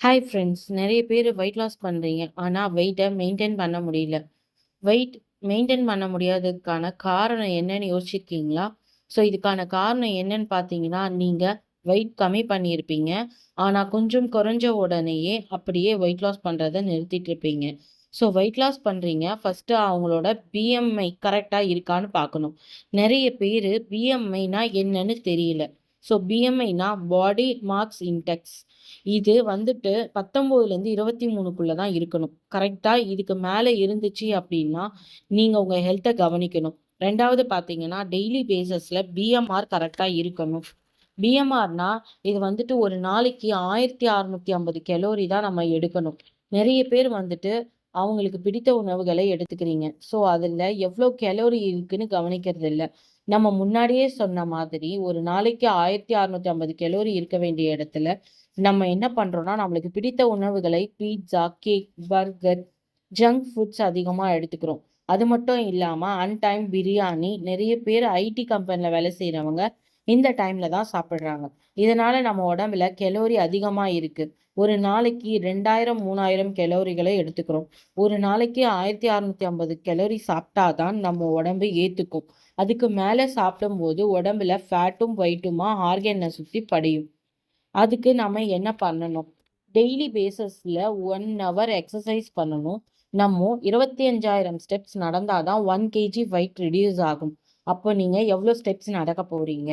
Hi friends, நிறைய பேர் weight loss பண்ணுறீங்க. ஆனால் வெயிட்டை மெயின்டைன் பண்ண முடியல. வெயிட் மெயின்டைன் பண்ண முடியாததுக்கான காரணம் என்னன்னு யோசிச்சிருக்கீங்களா? ஸோ இதுக்கான காரணம் என்னன்னு பார்த்தீங்கன்னா, நீங்கள் வெயிட் கம்மி பண்ணியிருப்பீங்க. ஆனால் கொஞ்சம் குறைஞ்ச உடனேயே அப்படியே வெயிட் லாஸ் பண்ணுறதை நிறுத்திட்டு இருப்பீங்க. ஸோ வெயிட் லாஸ் பண்ணுறீங்க. ஃபஸ்ட்டு அவங்களோட பிஎம்ஐ கரெக்டாக இருக்கான்னு பார்க்கணும். நிறைய பேர் பிஎம்ஐனா என்னன்னு தெரியல. ஸோ பிஎம்ஐனா பாடி மார்க்ஸ் இன்டெக்ஸ். இது வந்துட்டு 19லேருந்து 23க்குள்ள தான் இருக்கணும். கரெக்ட்டா இதுக்கு மேல இருந்துச்சு அப்படின்னா, நீங்க உங்க ஹெல்த்த கவனிக்கணும். 2வது பார்த்தீங்கன்னா, டெய்லி பேசிஸ்ல பிஎம்ஆர் கரெக்ட்டா இருக்கணும். பிஎம்ஆர்னா, இது வந்துட்டு ஒரு நாளைக்கு 1650 கலோரி தான் நம்ம எடுக்கணும். நெறைய பேர் வந்துட்டு அவங்களுக்கு பிடித்த உணவுகளை எடுத்துக்கிறீங்க. ஸோ, அதுல எவ்ளோ கலோரி இருக்குன்னு கவனிக்கிறதில்ல. நம்ம முன்னாடியே சொன்ன மாதிரி, ஒரு நாளைக்கு 1650 கலோரி இருக்க வேண்டிய இடத்துல, நம்ம என்ன பண்றோம்னா, நம்மளுக்கு பிடித்த உணவுகளை pizza, cake, burger, junk foods அதிகமா எடுத்துக்கிறோம். அது மட்டும் இல்லாம அன்டைம் பிரியாணி நெறைய பேர் ஐடி கம்பெனில வேலை செய்றவங்க இந்த டைம்ல தான் சாப்பிடுறாங்க. இதனால நம்ம உடம்புல கலோரி அதிகமா இருக்கு. ஒரு நாளைக்கு 2000, 3000 கலோரிகளை எடுத்துக்கிறோம். ஒரு நாளைக்கு 1650 கலோரி சாப்பிட்டா தான் நம்ம உடம்பு ஏத்துக்கும். அதுக்கு மேல சாப்பிடும்போது உடம்புல ஃபேட்டும், வெயிட்டுமா ஆர்கன சுத்தி படியும். அதுக்கு நம்ம என்ன பண்ணணும்? டெய்லி பேசிஸ்ல 1 ஹவர் எக்ஸர்சைஸ் பண்ணணும். நம்ம 25,000 ஸ்டெப்ஸ் நடந்தா தான் 1 கேஜி வெயிட் ரெடியூஸ் ஆகும். அப்போ நீங்க எவ்வளோ ஸ்டெப்ஸ் நடக்க போறீங்க?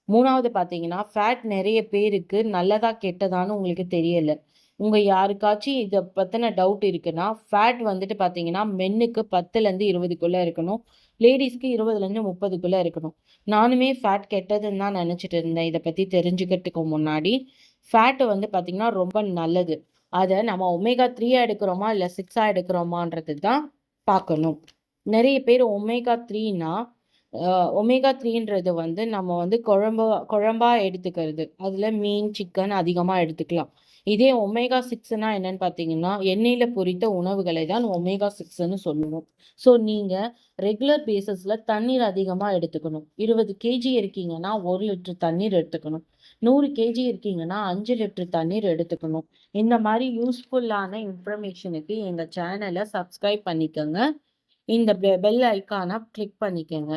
3வது பார்த்தீங்கன்னா, ஃபேட் நெறைய பேருக்கு நல்லதா, கெட்டதான்னு உங்களுக்கு தெரியல. உங்க யாருக்காச்சும் இத பத்தின டவுட் இருக்குன்னா, ஃபேட் வந்துட்டு பார்த்தீங்கன்னா, மென்னுக்கு 10லேருந்து 20க்குள்ள இருக்கணும். லேடீஸ்க்கு 20லேருந்து 30க்குள்ள இருக்கணும். நானுமே ஃபேட் கெட்டதுன்னு தான் நெனச்சுட்டு இருந்தேன். இத பத்தி தெரிஞ்சுக்கிறதுக்கு முன்னாடி. ஃபேட் வந்து பார்த்தீங்கன்னா, ரொம்ப நல்லது. அத நம்ம ஒமேகா 3 எடுக்கிறோமா, இல்ல 6 எடுக்கிறோமான்றது தான் பார்க்கணும். நெறைய பேர் ஒமேகா 3ன்னா ஒமேகா 3ன்றது வந்து நம்ம வந்து குழம்பா எடுத்துக்கிறது. அதுல மீன், சிக்கன் அதிகமா எடுத்துக்கலாம். இதே ஒமேகா 6ன்னா என்னன்னு பார்த்தீங்கன்னா, எண்ணெயில பொரித்த உணவுகளை தான் ஒமேகா 6ன்னு சொல்லுவோம். ஸோ நீங்க ரெகுலர் பேசிஸ்ல தண்ணீர் அதிகமா எடுத்துக்கணும். 20 கேஜி இருக்கீங்கன்னா 1 லிட்டர் தண்ணீர் எடுத்துக்கணும். 100 கேஜி இருக்கீங்கன்னா 5 லிட்டர் தண்ணீர் எடுத்துக்கணும். இந்த மாரி யூஸ்ஃபுல்லான இன்ஃபர்மேஷனுக்கு எங்க சேனல சப்ஸ்கிரைப் பண்ணிக்கங்க. இந்த பெல் ஐகான கிளிக் பண்ணிக்கங்க.